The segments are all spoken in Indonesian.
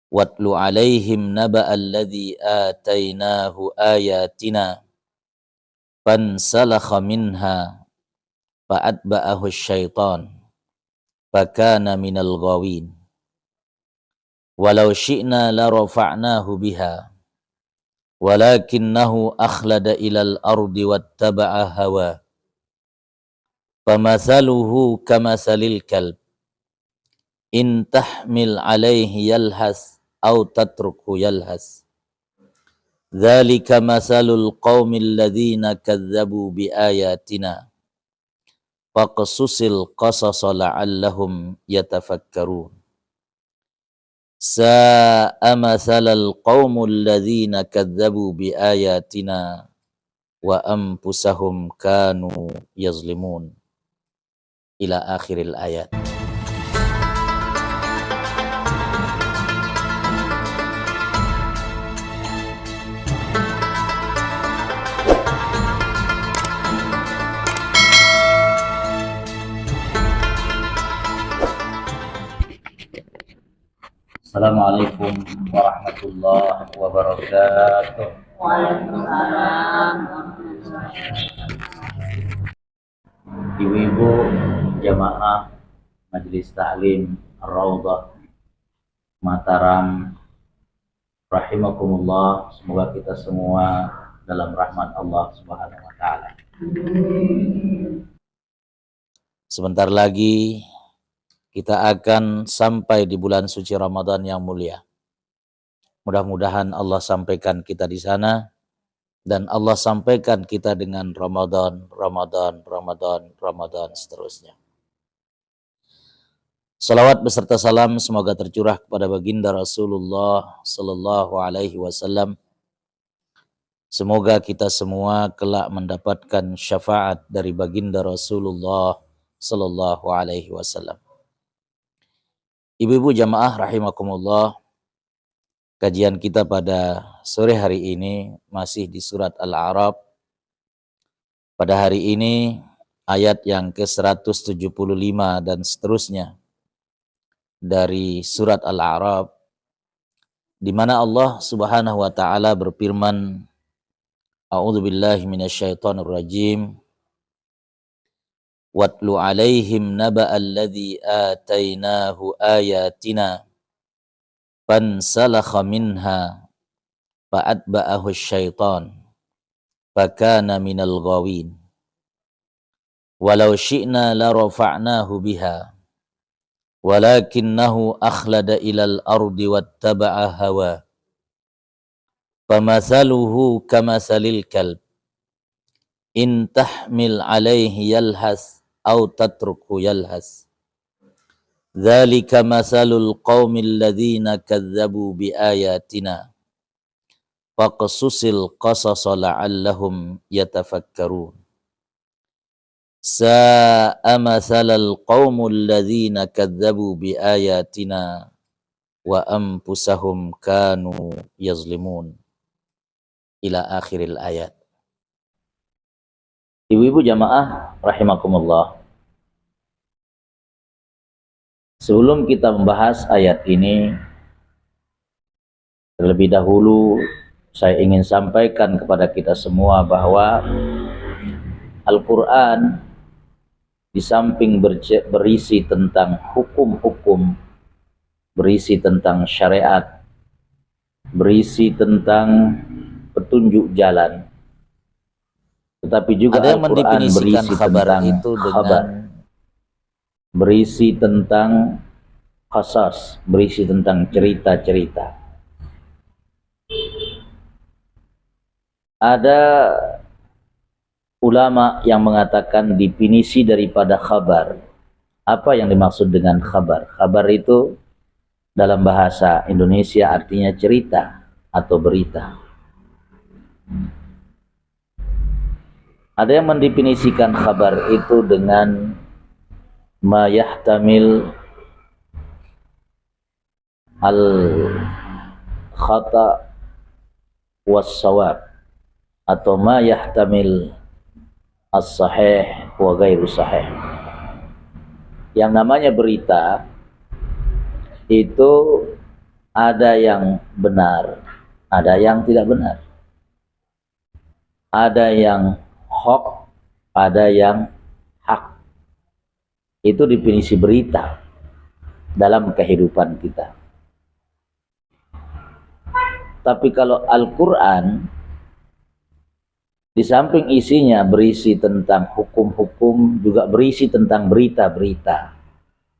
Watlu alaihim naba'al ladzi atainahu ayatina fansalakha minha fa'atba'ahu syaitan fakana minal ghawin. Walau syi'na la rafa'nahu biha walakinnahu akhlada ilal ardi wattaba'a hawa famathaluhu kamathalil kalb in tahmil alaihi yalhas aw tatruku yalhas. Dzalika mathalul qaumil ladzina kadzdzabu biayatina faqsusil qasasa la'allahum yatafakkarun. Sa'a mathalal qaumul ladzina kadzdzabu biayatina wa anfusahum kanu yazlimun. Ila akhiril ayat. Assalamualaikum warahmatullahi wabarakatuh. Waalaikumsalam. Ibu-ibu jamaah Majelis Ta'lim Ar-Raudhah Mataram, rahimakumullah. Semoga kita semua dalam rahmat Allah Subhanahu wa taala. Sebentar lagi kita akan sampai di bulan suci Ramadan yang mulia. Mudah-mudahan Allah sampaikan kita di sana dan Allah sampaikan kita dengan Ramadan seterusnya. Salawat beserta salam semoga tercurah kepada baginda Rasulullah sallallahu alaihi wasallam. Semoga kita semua kelak mendapatkan syafaat dari baginda Rasulullah sallallahu alaihi wasallam. Ibu-ibu jamaah rahimakumullah, kajian kita pada sore hari ini masih di surat Al-A'raf. Pada hari ini ayat yang ke-175 dan seterusnya dari surat Al-A'raf, di mana Allah Subhanahu wa taala berfirman, A'udzubillahi minasyaitonirrajim. Watlu alaihim naba'al ladzi atainahu ayatina fansalakha minha fa'atba'ahu syaitan fakana minal ghawin. Walau syi'na la rafa'nahu biha walakinnahu akhlada ilal ardi wattaba'a hawa famathaluhu kamathalil kalb in tahmil alaihi yalhas aw tatruku yalhas. Dzalika mathalul qaumil ladzina kadzdzabu biayatina faqsusil qasasa la'allahum yatafakkarun. Sa'a mathalal qaumul ladzina kadzdzabu biayatina wa anfusahum kanu yazlimun. Ila akhiril ayat. Ibu-ibu jamaah rahimakumullah, sebelum kita membahas ayat ini, terlebih dahulu saya ingin sampaikan kepada kita semua bahwa Al-Quran di samping berisi tentang hukum-hukum, berisi tentang syariat, berisi tentang petunjuk jalan, tetapi juga ada yang Al-Quran berisi kabar tentang itu khabar, berisi tentang qasas, berisi tentang cerita-cerita. Ada ulama yang mengatakan definisi daripada khabar. Apa yang dimaksud dengan khabar? Khabar itu dalam bahasa Indonesia artinya cerita atau berita. Ada yang mendefinisikan khabar itu dengan ma yahtamil al-khata was-sawab, atau ma yahtamil as-sahih wa ghairu sahih. Yang namanya berita itu ada yang benar, ada yang tidak benar. Ada yang hoax, ada yang hak. Itu definisi berita dalam kehidupan kita. Tapi kalau Al-Quran, di samping isinya berisi tentang hukum-hukum, juga berisi tentang berita-berita,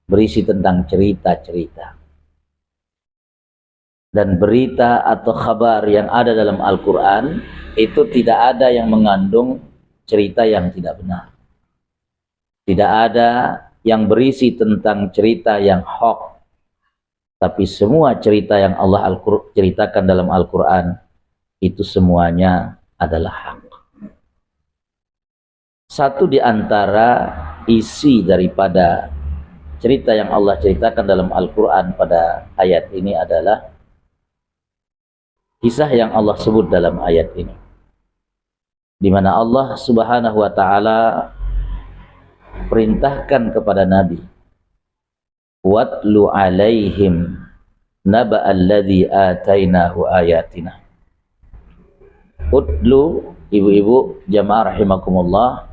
berisi tentang cerita-cerita. Dan berita atau kabar yang ada dalam Al-Quran itu tidak ada yang mengandung cerita yang tidak benar. Tidak ada yang berisi tentang cerita yang hoax. Tapi semua cerita yang Allah ceritakan dalam Al-Quran itu semuanya adalah hak. Satu di antara isi daripada cerita yang Allah ceritakan dalam Al-Quran pada ayat ini adalah kisah yang Allah sebut dalam ayat ini, di mana Allah Subhanahu wa Ta'ala perintahkan kepada Nabi, watlu alaihim naba'alladzi atainahu ayatina. Utlu, ibu-ibu jamaah rahimakumullah,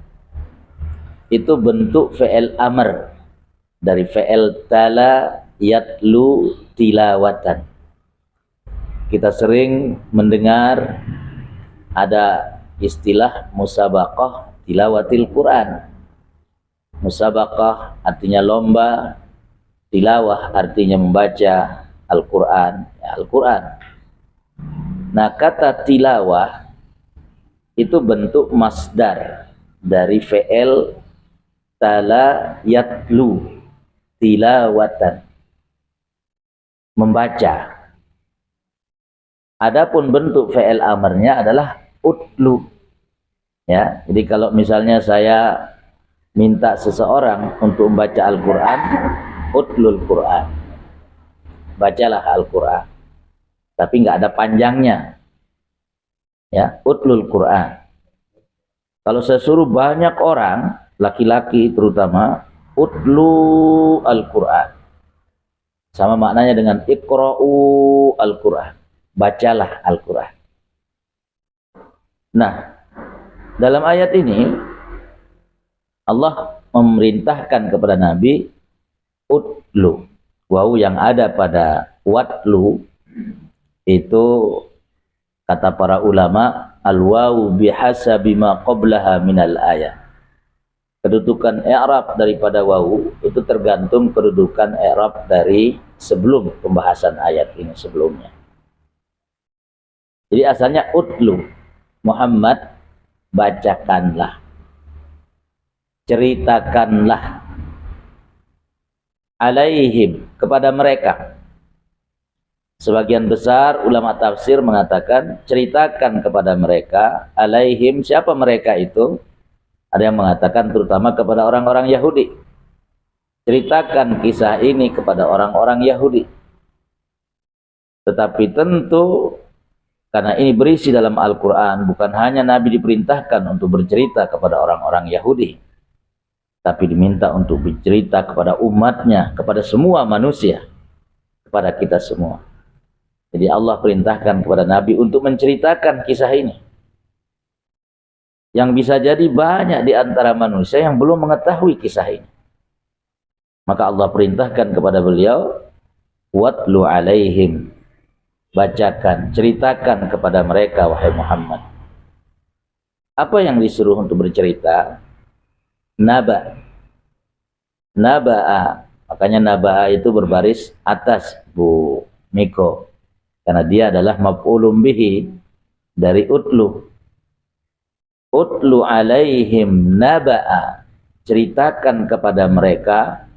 itu bentuk fi'il amr dari fi'il tala yatlu tilawatan. Kita sering mendengar ada istilah musabaqah tilawatil Quran. Musabaqah artinya lomba, tilawah artinya membaca Al-Quran. Ya, Al-Quran. Nah, kata tilawah itu bentuk masdar dari fi'il tala yatlu tilawatan, membaca. Adapun bentuk fi'il amarnya adalah utlu. Ya, jadi kalau misalnya saya minta seseorang untuk membaca Al-Quran, utlul Quran, bacalah Al-Quran, tapi nggak ada panjangnya. Ya, utlul Quran. Kalau saya suruh banyak orang, laki-laki terutama, utlu Al-Quran, sama maknanya dengan iqra'u Al-Quran, bacalah Al-Quran. Nah, dalam ayat ini Allah memerintahkan kepada Nabi utlu. Wawu yang ada pada watlu itu kata para ulama al-wawu bihasabi ma qablaha minal ayat. Kedudukan i'rab daripada wawu itu tergantung kedudukan i'rab dari sebelum pembahasan ayat ini sebelumnya. Jadi asalnya utlu, Muhammad bacakanlah, ceritakanlah, alaihim, kepada mereka. Sebagian besar ulama tafsir mengatakan ceritakan kepada mereka, alaihim, siapa mereka itu? Ada yang mengatakan terutama kepada orang-orang Yahudi. Ceritakan kisah ini kepada orang-orang Yahudi. Tetapi tentu karena ini berisi dalam Al-Quran, bukan hanya Nabi diperintahkan untuk bercerita kepada orang-orang Yahudi, tapi diminta untuk bercerita kepada umatnya, kepada semua manusia, kepada kita semua. Jadi Allah perintahkan kepada Nabi untuk menceritakan kisah ini. Yang bisa jadi banyak di antara manusia yang belum mengetahui kisah ini. Maka Allah perintahkan kepada beliau, watlu alaihim, bacakan, ceritakan kepada mereka, wahai Muhammad. Apa yang disuruh untuk bercerita? Naba. Naba'a. Makanya naba'a itu berbaris atas, Bu Miko. Karena dia adalah maf'ulun bihi dari utlu. Utlu alaihim naba'a. Ceritakan kepada mereka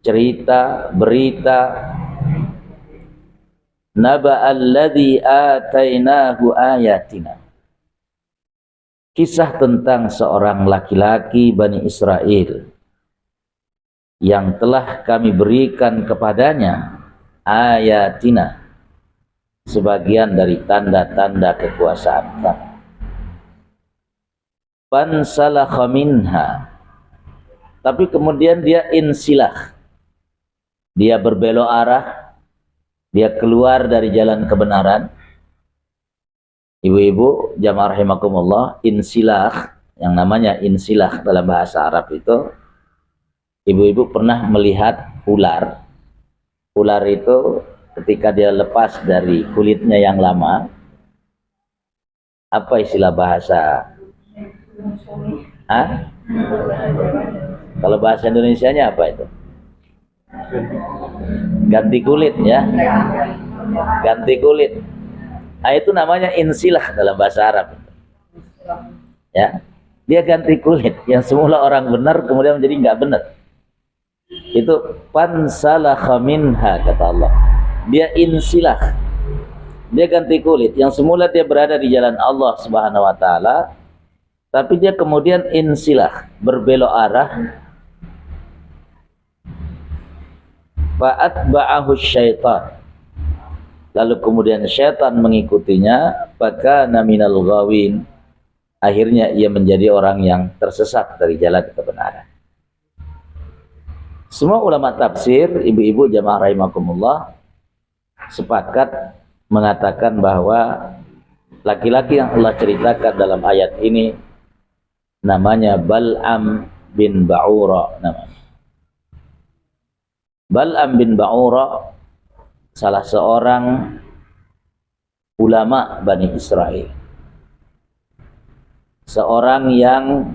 cerita, berita, naba'alladzi atainahu ayatina. Kisah tentang seorang laki-laki Bani Israel yang telah kami berikan kepadanya ayatina, sebagian dari tanda-tanda kekuasaan kami. Fansalakha minha, tapi kemudian dia insilah, dia berbelok arah dia keluar dari jalan kebenaran. Ibu-ibu jamaah rahimakumullah, insilah, yang namanya insilah dalam bahasa Arab itu, ibu-ibu pernah melihat ular. Ular itu ketika dia lepas dari kulitnya yang lama, apa istilah bahasa? Hah? Kalau bahasa Indonesianya apa itu? Ganti kulit ya. Ganti kulit. Nah, itu namanya insilah dalam bahasa Arab. Ya. Dia ganti kulit. Yang semula orang benar kemudian menjadi nggak benar. Itu fansalakha minha kata Allah. Dia insilah. Dia ganti kulit. Yang semula dia berada di jalan Allah Subhanahu wa taala, tapi dia kemudian insilah, berbelok arah. Fa'atba'ahu syaitan. Lalu kemudian syaitan mengikutinya, fakana minal ghawin. Akhirnya ia menjadi orang yang tersesat dari jalan kebenaran. Semua ulama tafsir, ibu-ibu jamaah rahimakumullah, sepakat mengatakan bahwa laki-laki yang Allah ceritakan dalam ayat ini namanya Bal'am bin Ba'ura namanya. Bal'am bin Ba'ura salah seorang ulama Bani Israel. Seorang yang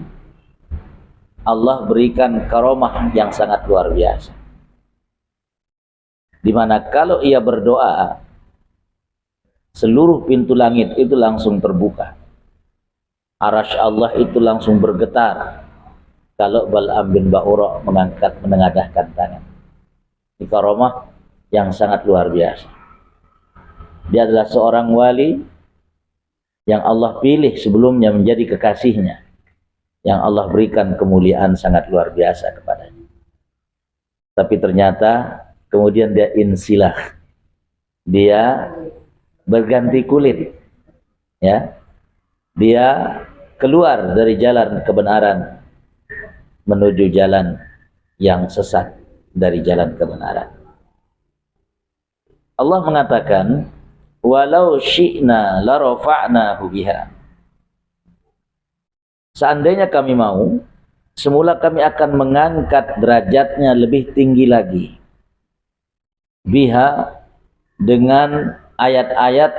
Allah berikan karomah yang sangat luar biasa. Dimana kalau ia berdoa, seluruh pintu langit itu langsung terbuka. Arasy Allah itu langsung bergetar kalau Bal'am bin Ba'ura menengadahkan tangan. Ini karomah yang sangat luar biasa. Dia adalah seorang wali yang Allah pilih sebelumnya menjadi kekasihnya, yang Allah berikan kemuliaan sangat luar biasa kepadanya. Tapi ternyata kemudian dia insilah, dia berganti kulit, ya, dia keluar dari jalan kebenaran menuju jalan yang sesat dari jalan kebenaran. Allah mengatakan, walau syi'na la rafa'nahu biha. Seandainya kami mau, semula kami akan mengangkat derajatnya lebih tinggi lagi. Biha, dengan ayat-ayat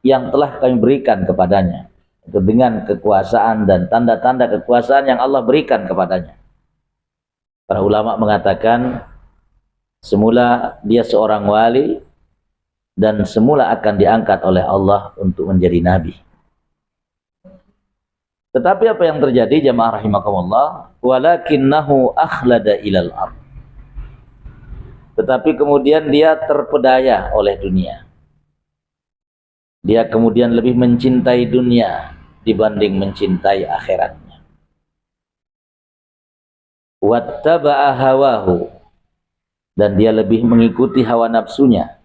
yang telah kami berikan kepadanya. Itu dengan kekuasaan dan tanda-tanda kekuasaan yang Allah berikan kepadanya. Para ulama mengatakan, semula dia seorang wali, dan semula akan diangkat oleh Allah untuk menjadi nabi. Tetapi apa yang terjadi jamaah rahimakumullah, walakinnahu akhlada ilal ardh. Tetapi kemudian dia terpedaya oleh dunia. Dia kemudian lebih mencintai dunia dibanding mencintai akhiratnya. Wattaba'a hawahu, dan dia lebih mengikuti hawa nafsunya.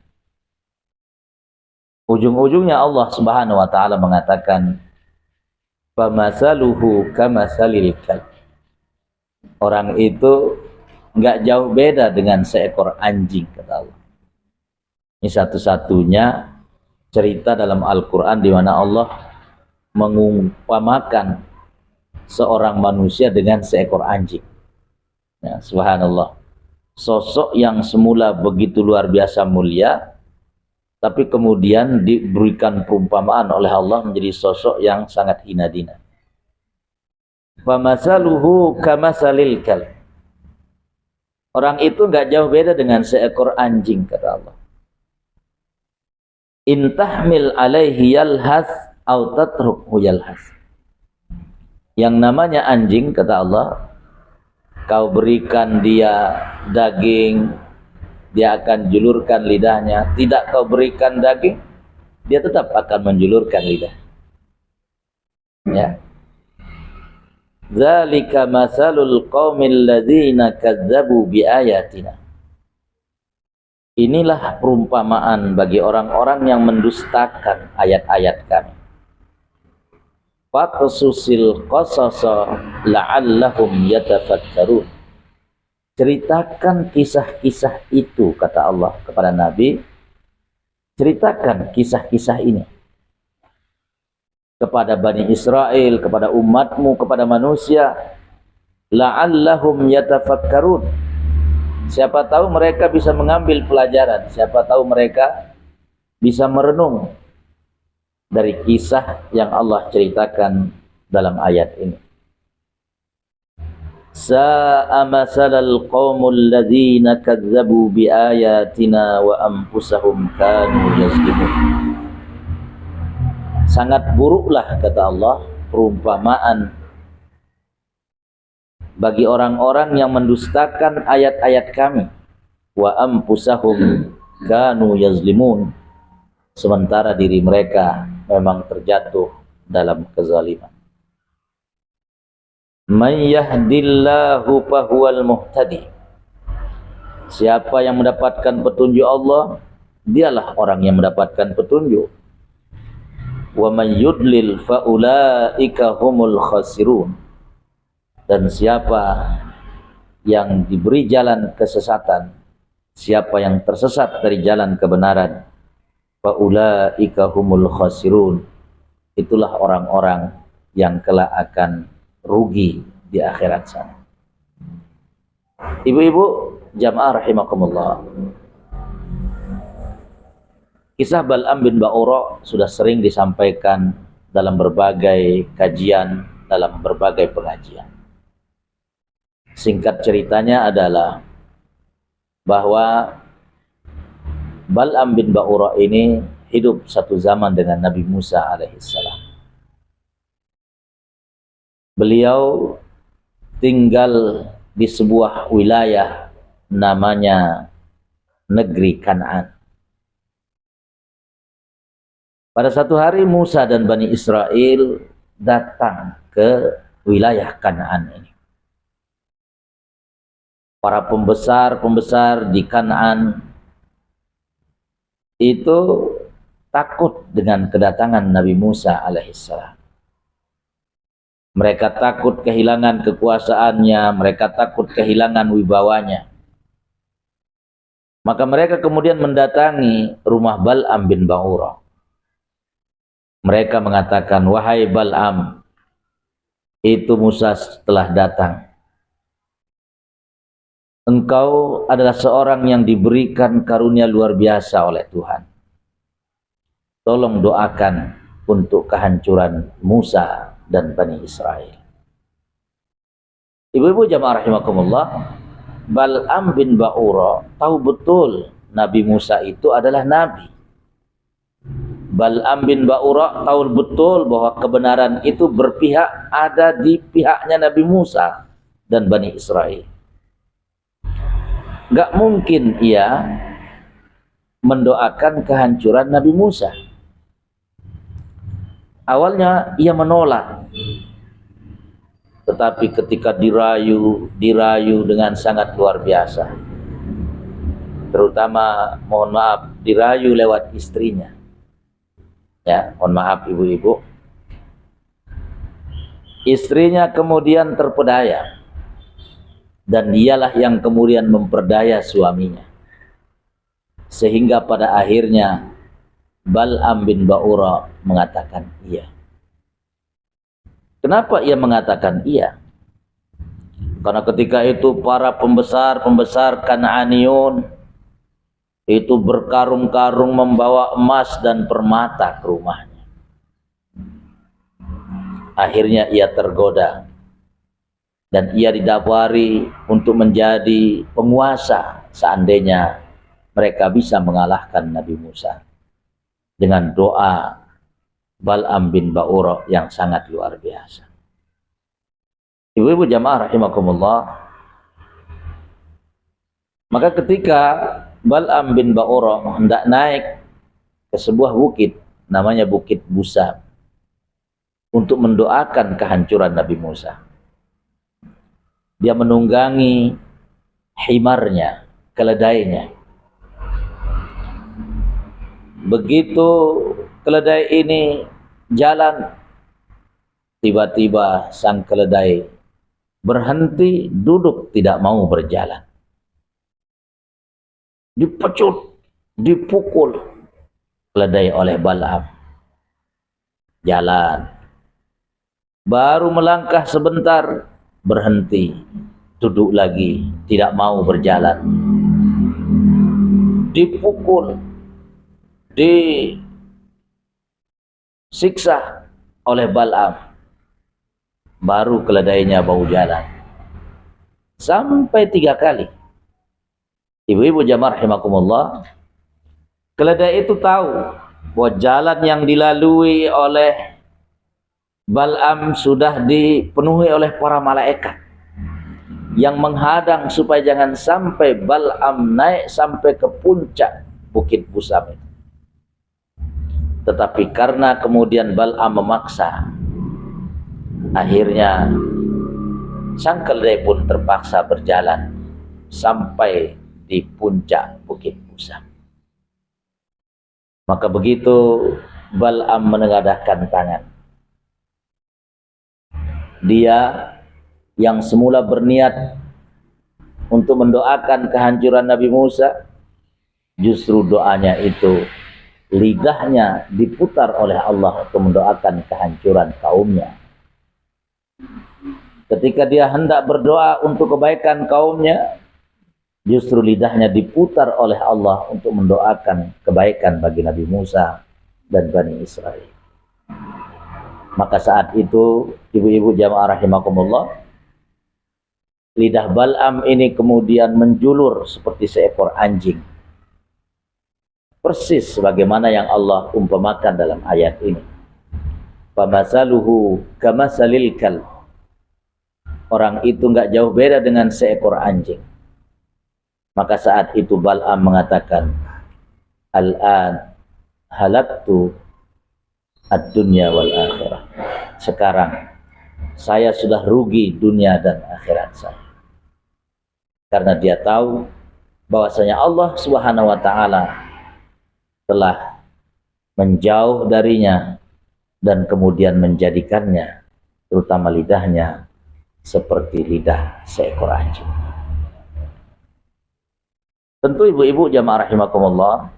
Ujung-ujungnya Allah Subhanahu wa taala mengatakan, "Famasaluhu kamasalil kalb." Orang itu enggak jauh beda dengan seekor anjing, kata Allah. Ini satu-satunya cerita dalam Al-Qur'an di mana Allah mengumpamakan seorang manusia dengan seekor anjing. Ya, subhanallah. Sosok yang semula begitu luar biasa mulia, tapi kemudian diberikan perumpamaan oleh Allah menjadi sosok yang sangat hina dina. Famasaluhu kamasalil kalb. Orang itu enggak jauh beda dengan seekor anjing, kata Allah. In tahmil alaihi yalhas aw tatrukhu yalhas. Yang namanya anjing, kata Allah, kau berikan dia daging, dia akan julurkan lidahnya. Tidak kau berikan daging, dia tetap akan menjulurkan lidah. Ya. Dzalika masalul qaumil ladzina kadzdzabu biayatina. Inilah perumpamaan bagi orang-orang yang mendustakan ayat-ayat kami. Faqsusil qasasa la'allahum yatafakkarun. Ceritakan kisah-kisah itu, kata Allah kepada Nabi, ceritakan kisah-kisah ini kepada Bani Israel, kepada umatmu, kepada manusia, la'allahum yatafakkarun. Siapa tahu mereka bisa mengambil pelajaran, siapa tahu mereka bisa merenung dari kisah yang Allah ceritakan dalam ayat ini. Sa'a masalal qaumul ladzina kadzdzabu biayatina wa anfusahum kanu yazlimun. Sangat buruklah, kata Allah, perumpamaan bagi orang-orang yang mendustakan ayat-ayat kami, wa anfusahum kanu yazlimun, sementara diri mereka memang terjatuh dalam kezaliman. Man yahdillahu fahuwal muhtadi. Siapa yang mendapatkan petunjuk Allah, dialah orang yang mendapatkan petunjuk. Wa man yudlil faulaika humul khasirun. Dan siapa yang diberi jalan kesesatan, siapa yang tersesat dari jalan kebenaran, faulaika humul khasirun, itulah orang-orang yang kelak akan rugi di akhirat sana. Ibu-ibu jamaah rahimakumullah, kisah Bal'am bin Ba'ura sudah sering disampaikan dalam berbagai kajian, dalam berbagai pengajian. Singkat ceritanya adalah bahwa Bal'am bin Ba'ura ini hidup satu zaman dengan Nabi Musa alaihissalam. Beliau tinggal di sebuah wilayah namanya negeri Kan'an. Pada satu hari Musa dan Bani Israel datang ke wilayah Kan'an ini. Para pembesar-pembesar di Kan'an itu takut dengan kedatangan Nabi Musa alaihissalam. Mereka takut kehilangan kekuasaannya, mereka takut kehilangan wibawanya. Maka mereka kemudian mendatangi rumah Bal'am bin Ba'ura. Mereka mengatakan, wahai Bal'am, itu Musa telah datang. Engkau adalah seorang yang diberikan karunia luar biasa oleh Tuhan. Tolong doakan untuk kehancuran Musa dan Bani Israel. Ibu-ibu jamaah rahimakumullah, Bal'am bin Ba'ura tahu betul Nabi Musa itu adalah Nabi. Bal'am bin Ba'ura tahu betul bahwa kebenaran itu berpihak ada di pihaknya Nabi Musa dan Bani Israel. Gak mungkin ia mendoakan kehancuran Nabi Musa. Awalnya ia menolak, tetapi ketika dirayu dengan sangat luar biasa, terutama mohon maaf dirayu lewat istrinya, ya mohon maaf ibu-ibu, istrinya kemudian terpedaya dan dialah yang kemudian memperdaya suaminya, sehingga pada akhirnya Bal'am bin Ba'ura mengatakan iya. Kenapa ia mengatakan iya? Karena ketika itu para pembesar-pembesar Kan'aniyun itu berkarung-karung membawa emas dan permata ke rumahnya. Akhirnya ia tergoda dan ia didapari untuk menjadi penguasa seandainya mereka bisa mengalahkan Nabi Musa dengan doa Bal'am bin Ba'ura yang sangat luar biasa. Ibu-ibu jamaah rahimakumullah, maka ketika Bal'am bin Ba'ura hendak naik ke sebuah bukit namanya Bukit Busa untuk mendoakan kehancuran Nabi Musa, dia menunggangi himarnya, keledainya. Begitu keledai ini jalan, tiba-tiba sang keledai berhenti, duduk, tidak mau berjalan. Dipecut, dipukul, keledai oleh Bal'am. Jalan. Baru melangkah sebentar, berhenti, duduk lagi, tidak mau berjalan. Dipukul, disiksa oleh Bal'am. Baru keledainya mau jalan. Sampai 3 kali. Ibu-ibu jamaah rahimakumullah, keledai itu tahu bahwa jalan yang dilalui oleh Bal'am sudah dipenuhi oleh para malaikat yang menghadang supaya jangan sampai Bal'am naik sampai ke puncak Bukit Busam itu. Tetapi karena kemudian Bal'am memaksa, akhirnya sang keledai pun terpaksa berjalan sampai di puncak Bukit Busam. Maka begitu Bal'am menengadahkan tangan, dia yang semula berniat untuk mendoakan kehancuran Nabi Musa, justru doanya itu lidahnya diputar oleh Allah untuk mendoakan kehancuran kaumnya. Ketika dia hendak berdoa untuk kebaikan kaumnya, justru lidahnya diputar oleh Allah untuk mendoakan kebaikan bagi Nabi Musa dan Bani Israel. Maka saat itu, ibu-ibu jamaah rahimakumullah, lidah Bal'am ini kemudian menjulur seperti seekor anjing. Persis sebagaimana yang Allah umpamakan dalam ayat ini. Famasaluhu kamasalil kalb. Orang itu enggak jauh beda dengan seekor anjing. Maka saat itu Bal'am mengatakan, Al-an halaktu ad-dunya wal akhirah. Sekarang saya sudah rugi dunia dan akhirat saya. Karena dia tahu bahwasanya Allah Subhanahu wa taala telah menjauh darinya dan kemudian menjadikannya, terutama lidahnya, seperti lidah seekor anjing. Tentu ibu-ibu jamaah rahimakumullah,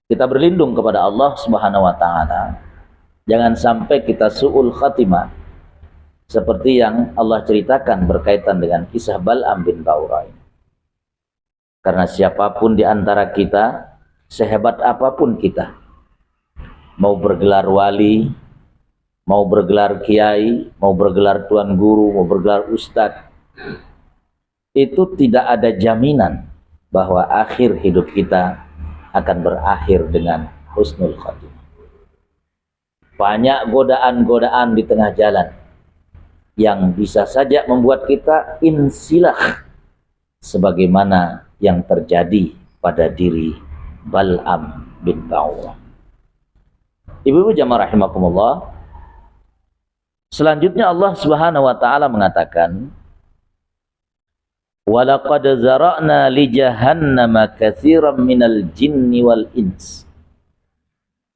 kita berlindung kepada Allah Subhanahu wa taala. Jangan sampai kita su'ul khatimah seperti yang Allah ceritakan berkaitan dengan kisah Bal'am bin Ba'urah. Karena siapapun di antara kita, sehebat apapun kita, mau bergelar wali, mau bergelar kiai, mau bergelar tuan guru, mau bergelar ustadz, itu tidak ada jaminan bahwa akhir hidup kita akan berakhir dengan husnul khatimah. Banyak godaan-godaan di tengah jalan yang bisa saja membuat kita insilah, sebagaimana yang terjadi pada diri Bal'am bin Ba'urah. Ibu-ibu jamaah rahimakumullah, selanjutnya Allah Subhanahu wa taala mengatakan, walaqad zara'na li jahannama katsiran minal jinni wal ins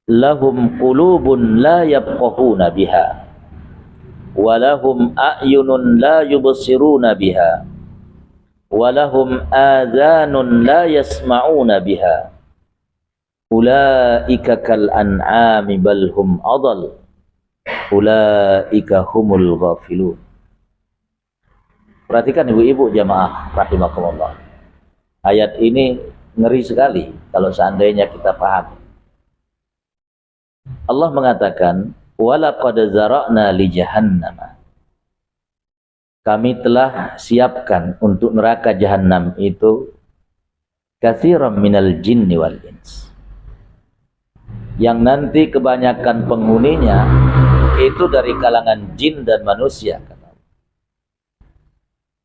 lahum qulubun la yafqahuna biha wa lahum a'yunun la yubsiruna biha wa lahum adhanun la yasma'una biha ulaika kal an'ami bal hum adall ulaika humul ghafilun. Perhatikan ibu-ibu jamaah rahimakumullah. Ayat ini ngeri sekali kalau seandainya kita paham. Allah mengatakan, walaqad zara'na li jahannam. Kami telah siapkan untuk neraka jahanam itu katsiran minal jinni wal ins. Yang nanti kebanyakan penghuninya itu dari kalangan jin dan manusia.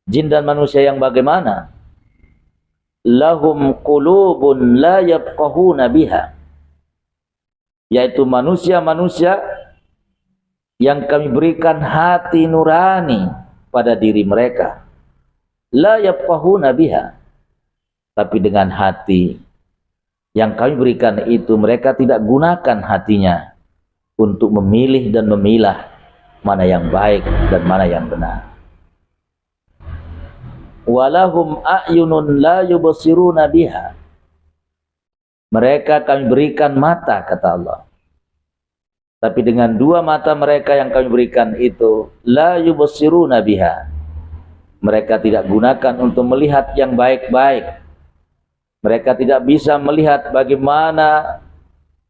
Jin dan manusia yang bagaimana? Lahum qulubun la yafqahuna biha. Yaitu manusia-manusia yang kami berikan hati nurani pada diri mereka. La yafqahuna biha. Tapi dengan hati yang kami berikan itu, mereka tidak gunakan hatinya untuk memilih dan memilah mana yang baik dan mana yang benar. Walahum a'yunun la yubsiruna biha. Mereka kami berikan mata, kata Allah. Tapi dengan dua mata mereka yang kami berikan itu, la yubsiruna biha. Mereka tidak gunakan untuk melihat yang baik-baik. Mereka tidak bisa melihat bagaimana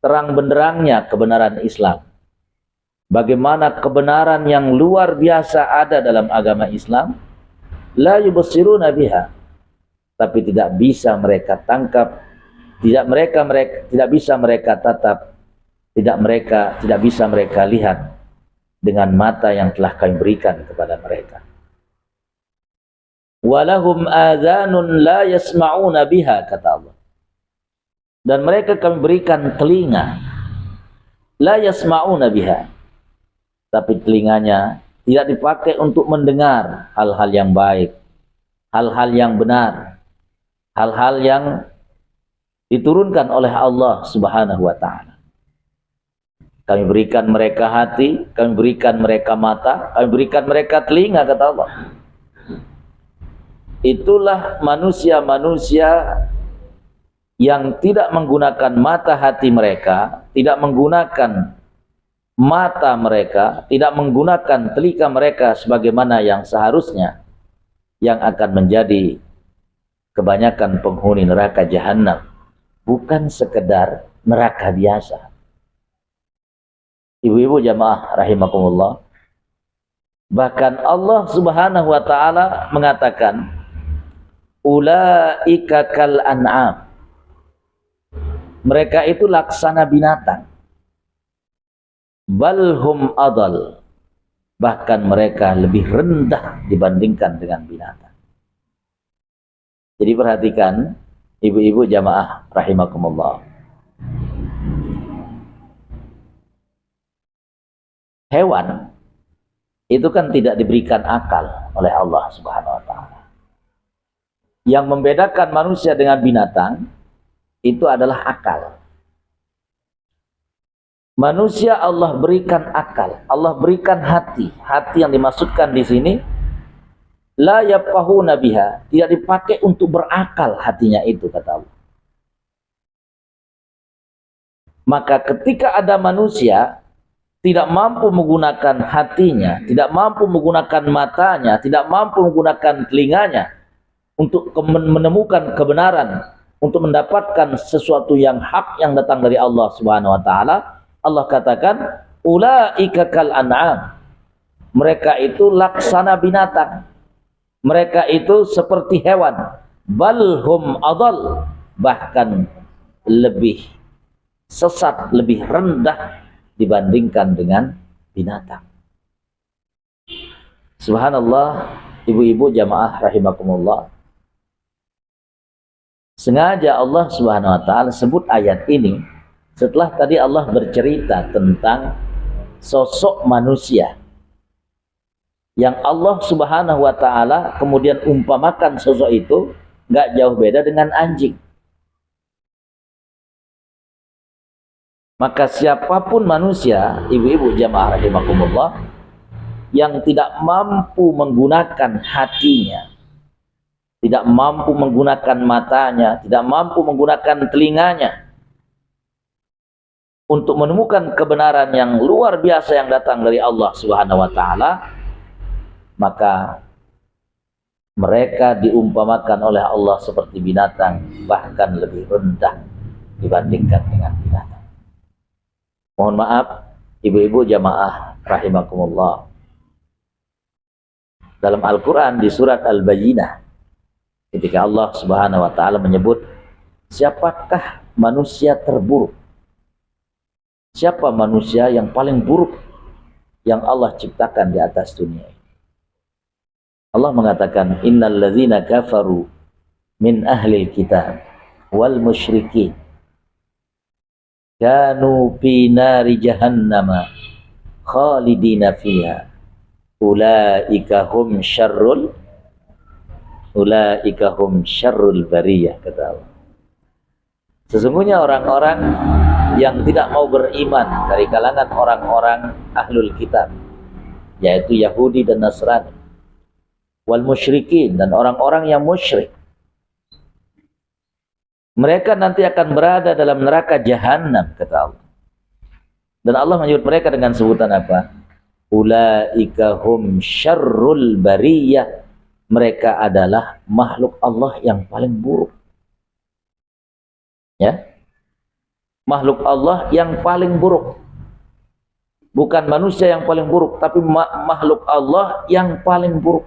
terang benderangnya kebenaran Islam. Bagaimana kebenaran yang luar biasa ada dalam agama Islam. La yubsiruna biha. Tapi tidak bisa mereka tangkap, tidak bisa mereka tatap, tidak bisa mereka lihat dengan mata yang telah kami berikan kepada mereka. Walahum adhanun la yasma'una biha, kata Allah. Dan mereka kami berikan telinga, la yasma'una biha, tapi telinganya tidak dipakai untuk mendengar hal-hal yang baik, hal-hal yang benar, hal-hal yang diturunkan oleh Allah Subhanahu wa ta'ala. Kami berikan mereka hati, kami berikan mereka mata, kami berikan mereka telinga, kata Allah. Itulah manusia-manusia yang tidak menggunakan mata hati mereka, tidak menggunakan mata mereka, tidak menggunakan telinga mereka sebagaimana yang seharusnya, yang akan menjadi kebanyakan penghuni neraka jahanam, bukan sekedar neraka biasa. Ibu-ibu jamaah rahimakumullah, bahkan Allah Subhanahu wa ta'ala mengatakan, ulaika kal an'am. Mereka itu laksana binatang. Balhum adal. Bahkan mereka lebih rendah dibandingkan dengan binatang. Jadi perhatikan, ibu-ibu jamaah rahimakumullah. Hewan itu kan tidak diberikan akal oleh Allah Subhanahu wa ta'ala. Yang membedakan manusia dengan binatang itu adalah akal. Manusia Allah berikan akal, Allah berikan hati. Hati yang dimaksudkan di sini la yafqahuna biha, tidak dipakai untuk berakal hatinya itu, kata Allah. Maka ketika ada manusia tidak mampu menggunakan hatinya, tidak mampu menggunakan matanya, tidak mampu menggunakan telinganya untuk menemukan kebenaran, untuk mendapatkan sesuatu yang hak yang datang dari Allah Subhanahu wa ta'ala, Allah katakan ulaika kal an'am. Mereka itu laksana binatang, mereka itu seperti hewan. Balhum adal, bahkan lebih sesat, lebih rendah dibandingkan dengan binatang. Subhanallah, ibu-ibu jamaah rahimakumullah. Sengaja Allah Subhanahu wa ta'ala sebut ayat ini setelah tadi Allah bercerita tentang sosok manusia yang Allah Subhanahu wa ta'ala kemudian umpamakan sosok itu nggak jauh beda dengan anjing. Maka siapapun manusia, ibu-ibu jamaah rahimakumullah, yang tidak mampu menggunakan hatinya, tidak mampu menggunakan matanya, tidak mampu menggunakan telinganya untuk menemukan kebenaran yang luar biasa yang datang dari Allah Subhanahu wa ta'ala, maka mereka diumpamakan oleh Allah seperti binatang, bahkan lebih rendah dibandingkan dengan binatang. Mohon maaf, ibu-ibu jamaah rahimakumullah. Dalam Al-Quran di surat Al-Bayyinah, ketika Allah Subhanahu wa ta'ala menyebut siapakah manusia terburuk, siapa manusia yang paling buruk yang Allah ciptakan di atas dunia ini, Allah mengatakan innal ladzina kafaru min ahlil kitab wal musyrikin kanu fi nari jahannama khalidina fiha ulaika hum syarrul bariyah, kata Allah. Sesungguhnya orang-orang yang tidak mau beriman dari kalangan orang-orang ahlul kitab, yaitu Yahudi dan Nasrani, wal musyrikin, dan orang-orang yang musyrik, mereka nanti akan berada dalam neraka jahanam, kata Allah. Dan Allah menyebut mereka dengan sebutan apa? Ulaika hum syarrul bariyah. Mereka adalah makhluk Allah yang paling buruk. Ya. Makhluk Allah yang paling buruk. Bukan manusia yang paling buruk, tapi makhluk Allah yang paling buruk.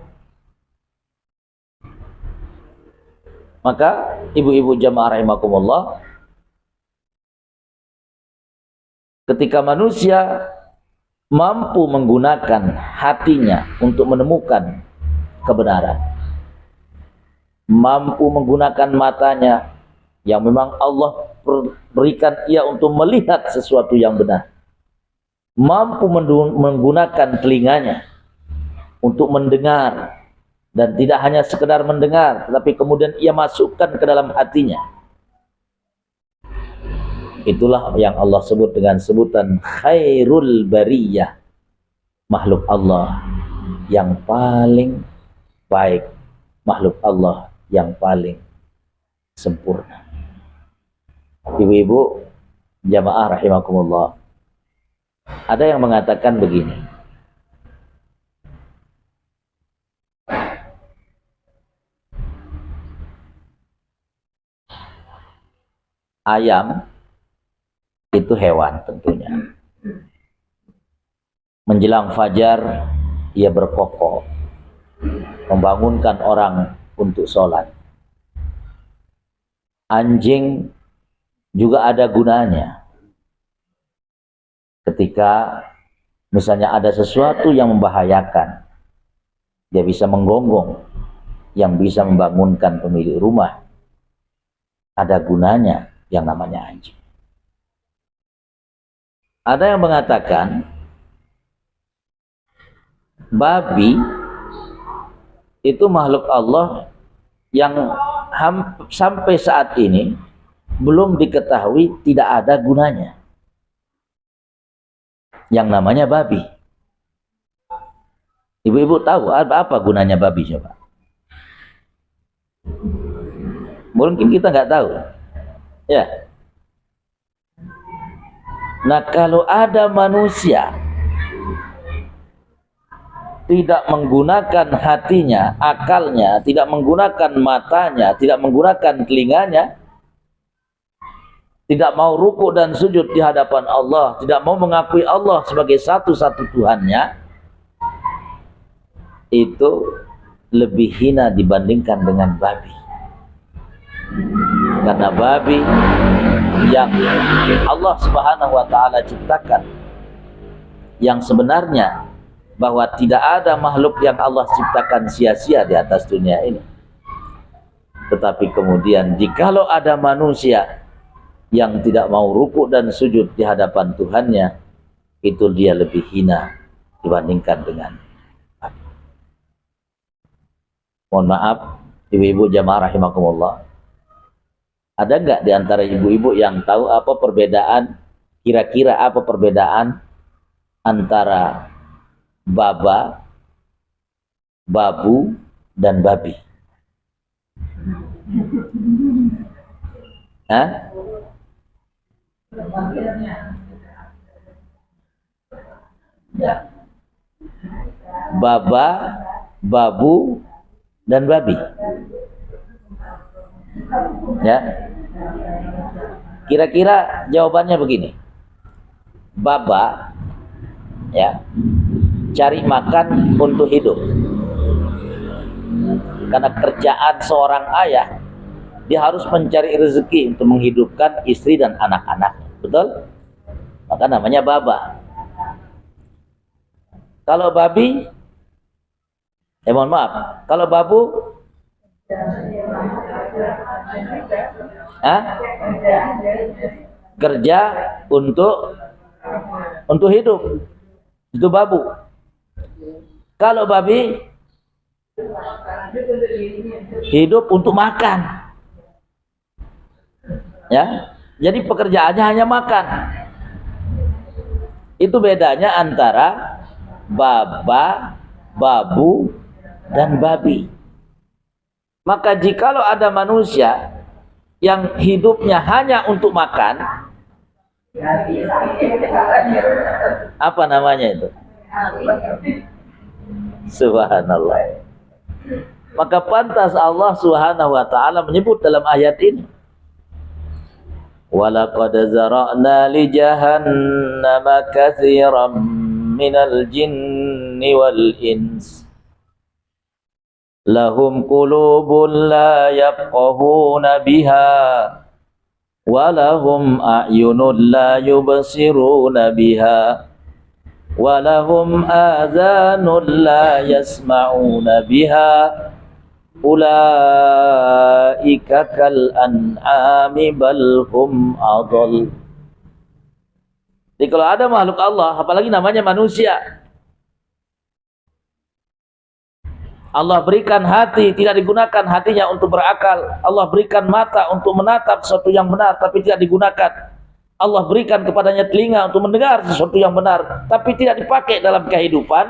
Maka ibu-ibu jamaah rahimakumullah, ketika manusia mampu menggunakan hatinya untuk menemukan kebenaran, mampu menggunakan matanya yang memang Allah berikan ia untuk melihat sesuatu yang benar, mampu menggunakan telinganya untuk mendengar, dan tidak hanya sekedar mendengar, tetapi kemudian ia masukkan ke dalam hatinya. Itulah yang Allah sebut dengan sebutan khairul bariyah, makhluk Allah yang paling baik, makhluk Allah yang paling sempurna. Ibu-ibu jamaah rahimakumullah, ada yang mengatakan begini, ayam itu hewan tentunya. Menjelang fajar ia berkokok, membangunkan orang untuk sholat. Anjing juga ada gunanya. Ketika misalnya ada sesuatu yang membahayakan, dia bisa menggonggong, yang bisa membangunkan pemilik rumah. Ada gunanya yang namanya anjing. Ada yang mengatakan babi itu makhluk Allah yang sampai saat ini belum diketahui tidak ada gunanya, yang namanya babi. Ibu-ibu tahu apa gunanya babi coba? Mungkin kita nggak tahu, ya. Nah, kalau ada manusia tidak menggunakan hatinya, akalnya, tidak menggunakan matanya, tidak menggunakan telinganya, tidak mau rukuk dan sujud di hadapan Allah, tidak mau mengakui Allah sebagai satu-satu Tuhannya, itu lebih hina dibandingkan dengan babi. Karena babi yang Allah Subhanahu wa ta'ala ciptakan, yang sebenarnya bahwa tidak ada makhluk yang Allah ciptakan sia-sia di atas dunia ini. Tetapi kemudian jikalau ada manusia yang tidak mau rukuk dan sujud di hadapan Tuhannya, itu dia lebih hina dibandingkan dengan babi. Mohon maaf ibu-ibu jamaah rahimakumullah, ada nggak di antara ibu-ibu yang tahu apa perbedaan, kira-kira apa perbedaan antara baba, babu, dan babi? Hah? Baba, babu, dan babi. Ya, kira-kira jawabannya begini. Baba, ya, cari makan untuk hidup. Karena kerjaan seorang ayah, dia harus mencari rezeki untuk menghidupkan istri dan anak-anak. Betul? Maka namanya baba. Kalau babi, mohon maaf, kalau babu, kerja untuk hidup, itu babu. Kalau babi, hidup untuk makan, ya. Jadi pekerjaannya hanya makan. Itu bedanya antara baba, babu, dan babi. Maka jikalau ada manusia yang hidupnya hanya untuk makan, apa namanya itu? Subhanallah. Maka pantas Allah Subhanahu wa taala menyebut dalam ayat ini, walaqad zara'na li jahannama katsiran minal jinni wal ins lahum qulubun la yafqahuna biha wa lahum a'yunun la yubsiruna biha wa lahum adhanun la yasma'una biha ulaika kal an'ami bal hum adall. Jadi kalau ada makhluk Allah, apalagi namanya manusia, Allah berikan hati, tidak digunakan hatinya untuk berakal. Allah berikan mata untuk menatap sesuatu yang benar, tapi tidak digunakan. Allah berikan kepadanya telinga untuk mendengar sesuatu yang benar, tapi tidak dipakai dalam kehidupan.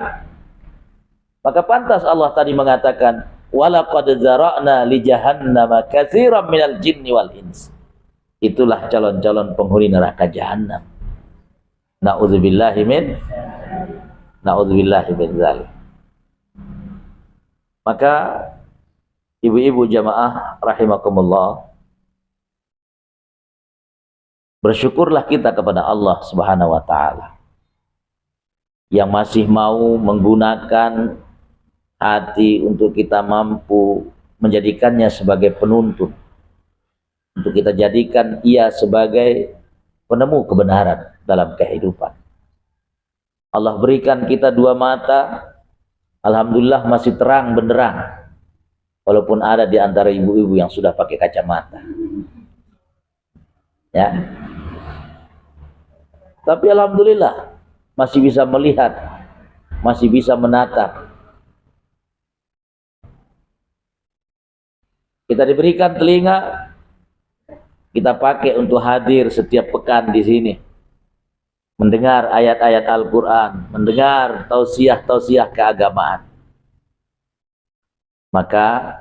Maka pantas Allah tadi mengatakan, walaqad zara'na li jahannama katsiran minal jinni wal ins. Itulah calon-calon penghuni neraka jahanam. Na'udzubillahi min dzalik. Maka ibu-ibu jamaah rahimakumullah, bersyukurlah kita kepada Allah Subhanahu wa taala yang masih mau menggunakan hati untuk kita mampu menjadikannya sebagai penuntun, untuk kita jadikan ia sebagai penemu kebenaran dalam kehidupan. Allah berikan kita dua mata, alhamdulillah masih terang benderang, walaupun ada di antara ibu-ibu yang sudah pakai kacamata, ya. Tapi alhamdulillah masih bisa melihat, masih bisa menatap. Kita diberikan telinga, kita pakai untuk hadir setiap pekan di sini, mendengar ayat-ayat Al-Quran, mendengar tausiah-tausiah keagamaan. Maka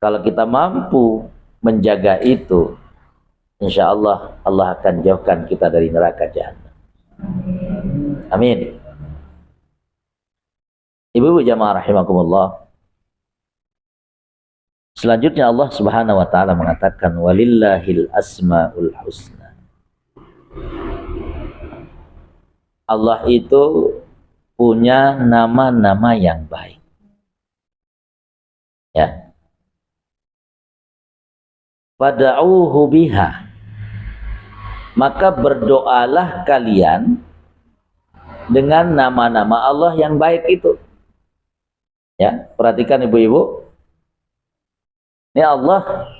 kalau kita mampu menjaga itu, insya Allah Allah akan jauhkan kita dari neraka jahanam. Amin. Ibu-ibu jamaah rahimakumullah, selanjutnya Allah Subhanahu wa taala mengatakan walillahil asmaul husna. Allah itu punya nama-nama yang baik. Ya. Fad'uuhu biha. Maka berdoalah kalian dengan nama-nama Allah yang baik itu. Ya, perhatikan ibu-ibu. Ini Allah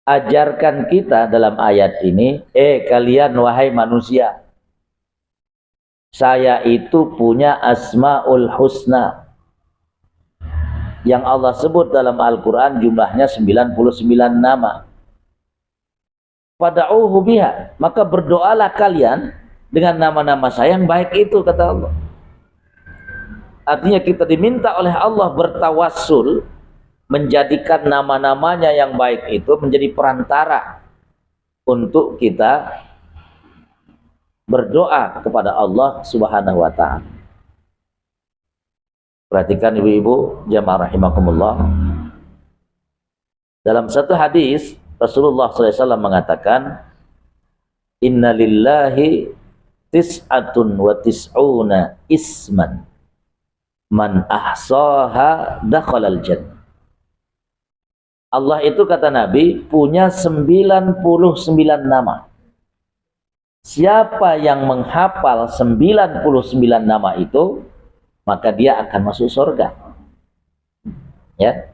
ajarkan kita dalam ayat ini, kalian wahai manusia, saya itu punya asmaul husna yang Allah sebut dalam Al-Quran jumlahnya 99 nama. Fad'uuhu biha, maka berdoalah kalian dengan nama-nama saya yang baik itu, kata Allah. Artinya kita diminta oleh Allah bertawassul, menjadikan nama-namanya yang baik itu menjadi perantara untuk kita berdoa kepada Allah Subhanahu wa ta'ala. Perhatikan ibu-ibu jamaah rahimakumullah, dalam satu hadis Rasulullah SAW mengatakan, inna lillahi tis'atun wa tis'una isman man ahsaha dakhalal jannah. Allah itu, kata Nabi, punya 99 nama. Siapa yang menghafal 99 nama itu, maka dia akan masuk surga. Ya.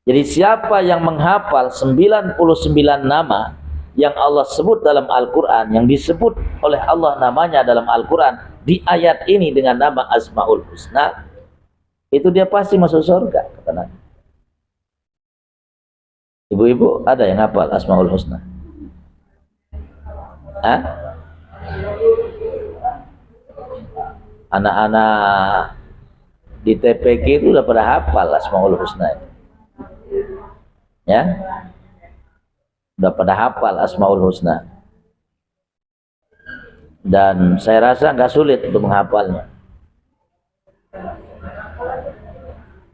Jadi siapa yang menghafal 99 nama yang Allah sebut dalam Al-Quran, yang disebut oleh Allah namanya dalam Al-Quran di ayat ini dengan nama Asmaul Husna, itu dia pasti masuk surga, kata Nabi. Ibu-ibu ada yang hafal Asmaul Husna? Hah? Anak-anak di TPK itu udah pada hafal Asmaul Husna itu. Ya, udah pada hafal Asmaul Husna. Dan saya rasa nggak sulit untuk menghafalnya.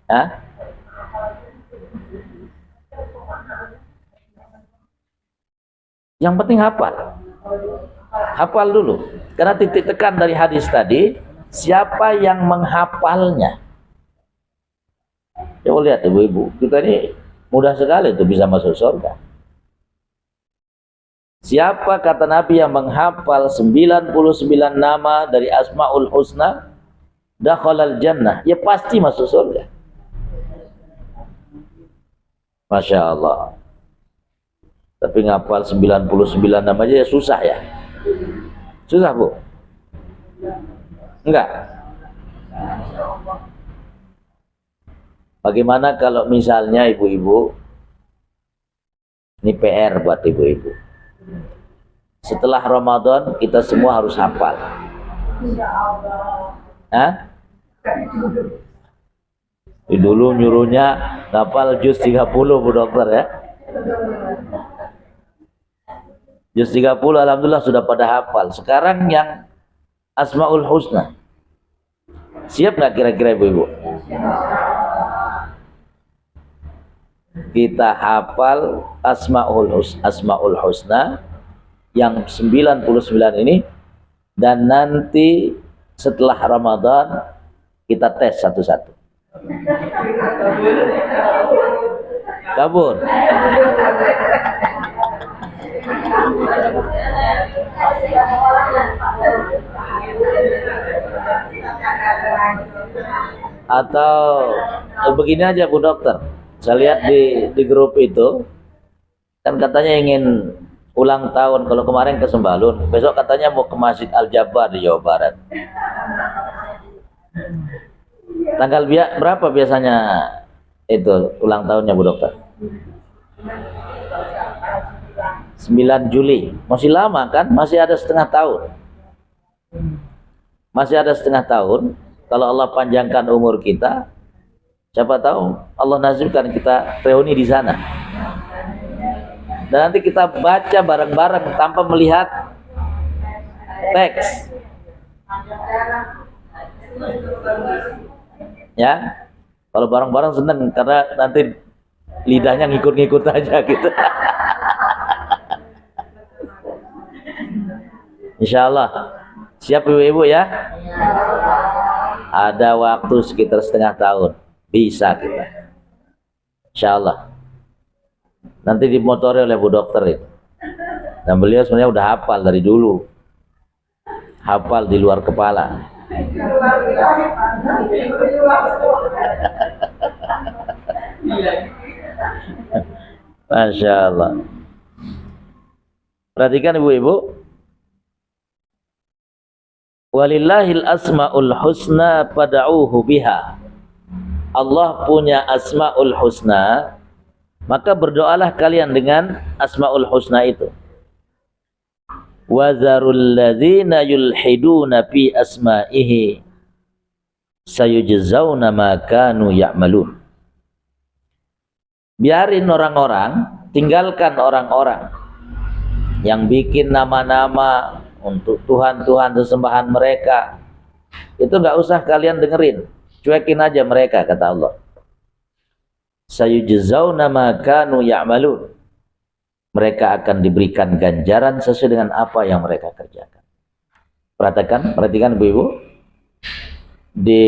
Hah? Yang penting hafal. Hafal dulu. Karena titik tekan dari hadis tadi, siapa yang menghafalnya? Coba lihat ibu-ibu, kita ini mudah sekali tuh bisa masuk surga. Siapa kata Nabi yang menghafal 99 nama dari Asmaul Husna, dakhalal jannah, ya pasti masuk surga. Masya Allah. Tapi ngapal 99 nama aja ya susah ya. Susah Bu? Enggak? Bagaimana kalau misalnya ibu-ibu, ini PR buat ibu-ibu, setelah Ramadan kita semua harus hafal. Hah? Dulu nyuruhnya hafal juz 30 Bu Dokter ya. Juz 30 alhamdulillah sudah pada hafal. Sekarang yang Asmaul Husna. Siap nggak kira-kira ibu-ibu? Kita hafal Asmaul Husna yang 99 ini, dan nanti setelah Ramadan kita tes satu-satu. Kabur. Atau begini aja Bu Dokter, saya lihat di grup itu kan katanya ingin ulang tahun. Kalau kemarin ke Sembalun, besok katanya mau ke Masjid Al-Jabar di Jawa Barat. Tanggal berapa biasanya itu ulang tahunnya Bu Dokter? 9 Juli. Masih lama kan? Masih ada setengah tahun. Masih ada setengah tahun. Kalau Allah panjangkan umur kita, siapa tahu Allah nazarkan kita reuni di sana. Dan nanti kita baca bareng-bareng tanpa melihat teks. Ya, kalau bareng-bareng seneng karena nanti lidahnya ngikut-ngikut aja gitu. Insya Allah. Siap ibu-ibu ya? Ada waktu sekitar setengah tahun. Bisa kita. Insya Allah. Nanti dimotori oleh Bu Dokter itu. Dan beliau sebenarnya udah hafal dari dulu. Hafal di luar kepala. Masya Allah. Perhatikan ibu-ibu. Walillahil asmaul husna fad'uhu biha. Allah punya asmaul husna, maka berdoalah kalian dengan asmaul husna itu. Wa zarul ladzina yulhiduna fi asma'ihi sayujzauna ma kanu ya'malun. Biarin orang-orang, tinggalkan orang-orang yang bikin nama-nama untuk Tuhan-Tuhan sesembahan mereka. Itu nggak usah kalian dengerin, cuekin aja mereka, kata Allah. Sayujzauna ma kanu ya'malun. Mereka akan diberikan ganjaran sesuai dengan apa yang mereka kerjakan. Perhatikan ibu-ibu, di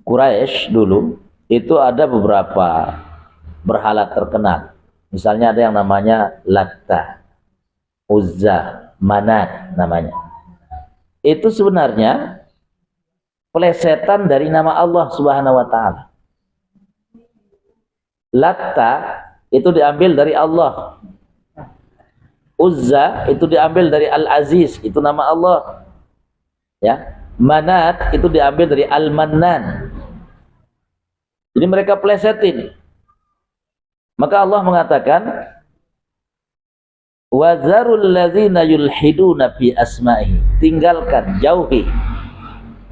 Quraisy dulu itu ada beberapa berhala terkenal. Misalnya ada yang namanya Latta, Uzza, Manat namanya. Itu sebenarnya plesetan dari nama Allah Subhanahu wa taala. Latta itu diambil dari Allah. Uzza itu diambil dari Al-Aziz, itu nama Allah. Ya. Manat itu diambil dari Al-Mannan. Jadi mereka plesetin. Maka Allah mengatakan, wa zarul ladzina yulhiduna fi asma'ihi. Tinggalkan, jauhi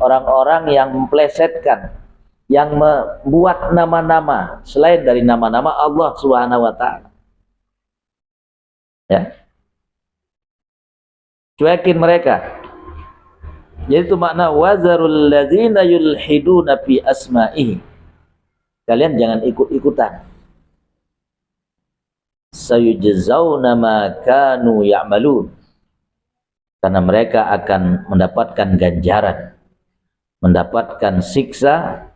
orang-orang yang memplesetkan yang membuat nama-nama selain dari nama-nama Allah Subhanahu wa taala. Ya. Cuekin mereka. Jadi itu makna wazarul ladzina yulhiduna fi asma'ihi. Kalian jangan ikut-ikutan. Sayujzauna ma kanu ya'malun. Karena mereka akan mendapatkan ganjaran, mendapatkan siksa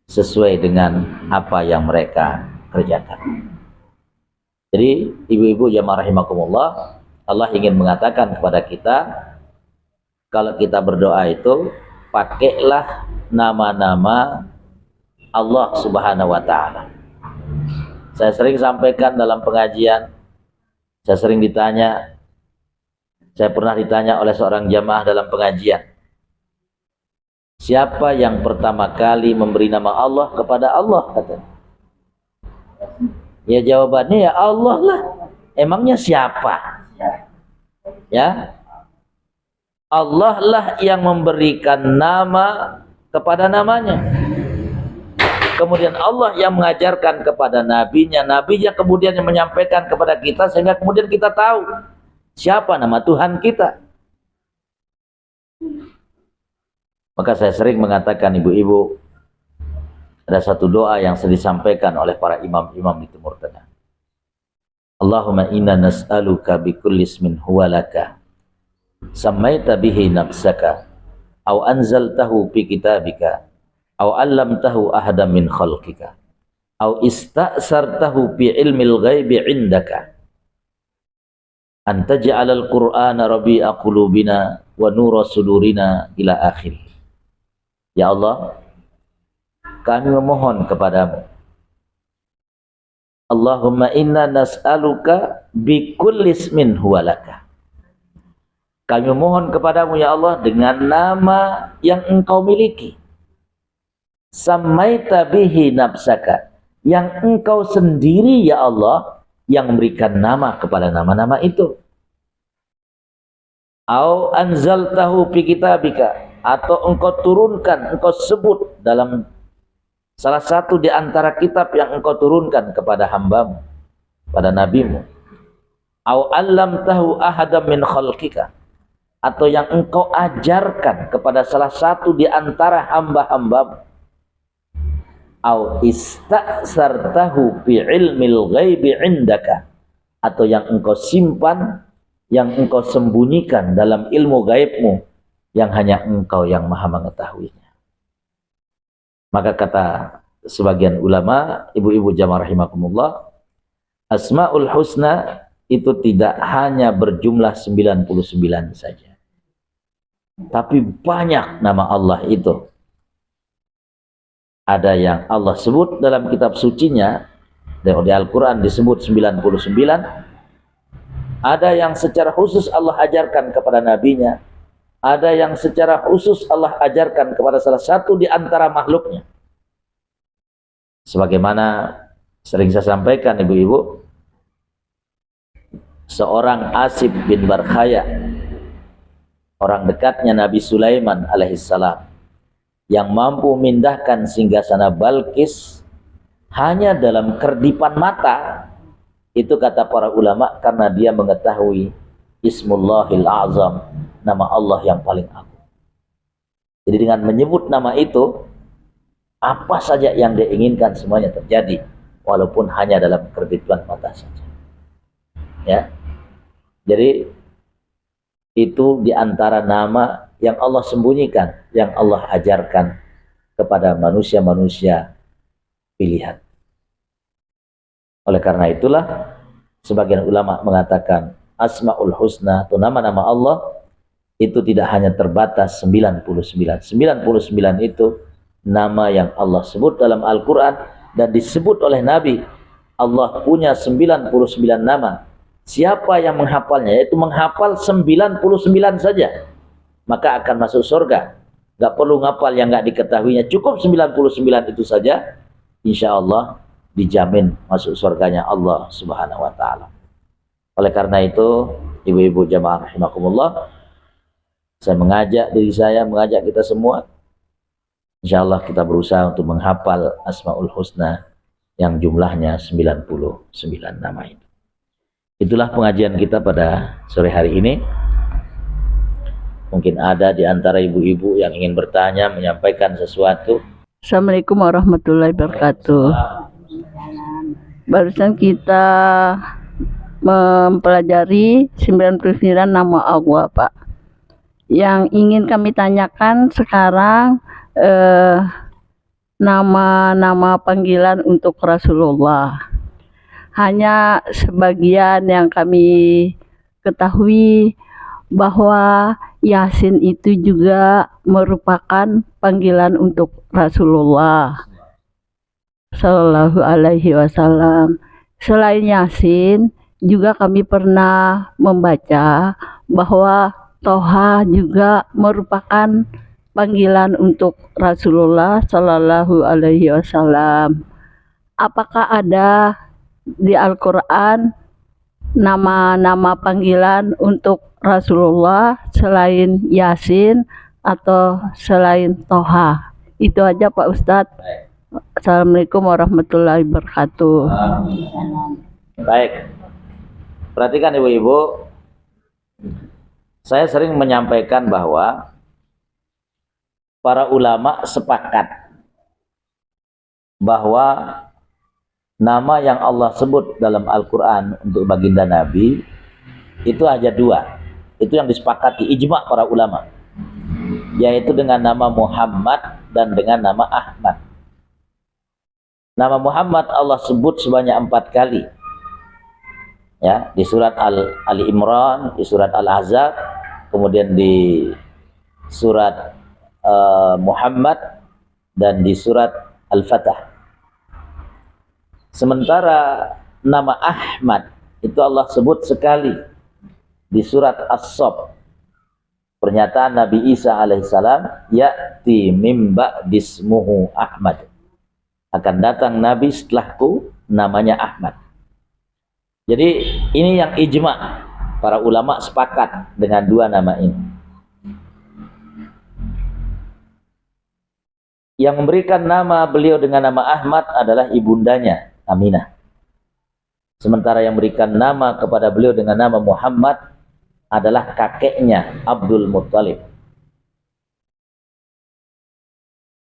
sesuai dengan apa yang mereka kerjakan. Jadi ibu-ibu jamaah rahimakumullah, Allah ingin mengatakan kepada kita, kalau kita berdoa itu pakailah nama-nama Allah Subhanahu wa taala. Saya sering sampaikan dalam pengajian, saya sering ditanya, saya pernah ditanya oleh seorang jamaah dalam pengajian, siapa yang pertama kali memberi nama Allah kepada Allah, katanya. Ya jawabannya ya Allah lah. Emangnya siapa? Ya, Allah lah yang memberikan nama kepada namanya. Kemudian Allah yang mengajarkan kepada nabinya, nabinya kemudian yang menyampaikan kepada kita, sehingga kemudian kita tahu siapa nama Tuhan kita. Maka saya sering mengatakan, ibu-ibu, ada satu doa yang sering disampaikan oleh para imam-imam di Timur Tengah. Allahumma inna nas'aluka bikulli ismin huwa laka sammaita bihi nafsaka aw anzaltahu fi kitabika aw 'allamtahu ahadan min khalqika aw ista'sartahu fi ilmil ghaibi 'indaka an taj'alal qur'ana rabi'a qulubina wa nura sudurina ila akhir. Ya Allah, kami memohon kepadamu, Allahumma inna nas'aluka bikulli ismin huwa laka. Kami memohon kepadamu ya Allah dengan nama yang engkau miliki. Sammaita bihi nafsaka, yang engkau sendiri ya Allah yang memberikan nama kepada nama-nama itu. Au anzaltahu fi kitabika, atau engkau turunkan, engkau sebut dalam salah satu di antara kitab yang engkau turunkan kepada hambamu, pada nabimu. Au 'allamtahu ahadan min khalqika, atau yang engkau ajarkan kepada salah satu di antara hamba-hambamu. Au ista'sartahu fi ilmil ghaibi 'indaka, atau yang engkau simpan, yang engkau sembunyikan dalam ilmu gaibmu yang hanya engkau yang maha mengetahuinya. Maka kata sebagian ulama, ibu-ibu jamaah rahimakumullah, Asmaul Husna itu tidak hanya berjumlah 99 saja, tapi banyak nama Allah itu. Ada yang Allah sebut dalam kitab sucinya, di Al-Quran disebut 99. Ada yang secara khusus Allah ajarkan kepada nabinya. Ada yang secara khusus Allah ajarkan kepada salah satu di antara makhluknya. Sebagaimana sering saya sampaikan ibu-ibu, seorang Asib bin Barkhaya, orang dekatnya Nabi Sulaiman alaihissalam, yang mampu memindahkan singgasana Balkis hanya dalam kerdipan mata, itu kata para ulama karena dia mengetahui Ismullahil A'zam, nama Allah yang paling agung. Jadi dengan menyebut nama itu, apa saja yang dia inginkan semuanya terjadi, walaupun hanya dalam kerdipan mata saja. Ya, jadi itu diantara nama yang Allah sembunyikan, yang Allah ajarkan kepada manusia-manusia pilihan. Oleh karena itulah sebagian ulama mengatakan Asmaul Husna atau nama-nama Allah itu tidak hanya terbatas 99. 99 itu nama yang Allah sebut dalam Al-Quran dan disebut oleh Nabi. Allah punya 99 nama. Siapa yang menghafalnya, yaitu menghafal 99 saja, maka akan masuk surga. Gak perlu ngapal yang gak diketahuinya, cukup 99 itu saja, insya Allah dijamin masuk surganya Allah Subhanahu wa ta'ala. Oleh karena itu, ibu-ibu jamaah rahimakumullah, saya mengajak diri saya, mengajak kita semua, Insya Allah kita berusaha untuk menghafal Asmaul Husna yang jumlahnya 99 nama itu. Itulah pengajian kita pada sore hari ini. Mungkin ada di antara ibu-ibu yang ingin bertanya, menyampaikan sesuatu. Assalamualaikum warahmatullahi wabarakatuh. Barusan kita mempelajari 99 nama Allah, Pak. Yang ingin kami tanyakan sekarang nama-nama panggilan untuk Rasulullah. Hanya sebagian yang kami ketahui bahwa Yasin itu juga merupakan panggilan untuk Rasulullah Sallallahu Alaihi Wasallam. Selain Yasin, juga kami pernah membaca bahwa Toha juga merupakan panggilan untuk Rasulullah Sallallahu Alaihi Wasallam. Apakah ada di Al-Quran nama-nama panggilan untuk Rasulullah selain Yasin atau selain Toha? Itu aja Pak Ustadz. Assalamualaikum warahmatullahi wabarakatuh. Baik, perhatikan ibu-ibu, saya sering menyampaikan bahwa para ulama sepakat bahwa nama yang Allah sebut dalam Al-Quran untuk baginda Nabi itu hanya dua. Itu yang disepakati ijma para ulama, yaitu dengan nama Muhammad dan dengan nama Ahmad. Nama Muhammad Allah sebut sebanyak 4 kali, ya, di surat Ali Imran, di surat Al-Ahzab, kemudian di surat Muhammad, dan di surat Al-Fatah. Sementara nama Ahmad itu Allah sebut sekali di surat As-Saff. Pernyataan Nabi Isa alaihissalam, ya'ti mim ba'dismuhu Ahmad. Akan datang Nabi setelahku, namanya Ahmad. Jadi ini yang ijma, para ulama sepakat dengan dua nama ini. Yang memberikan nama beliau dengan nama Ahmad adalah ibundanya Aminah. Sementara yang memberikan nama kepada beliau dengan nama Muhammad adalah kakeknya Abdul Muttalib.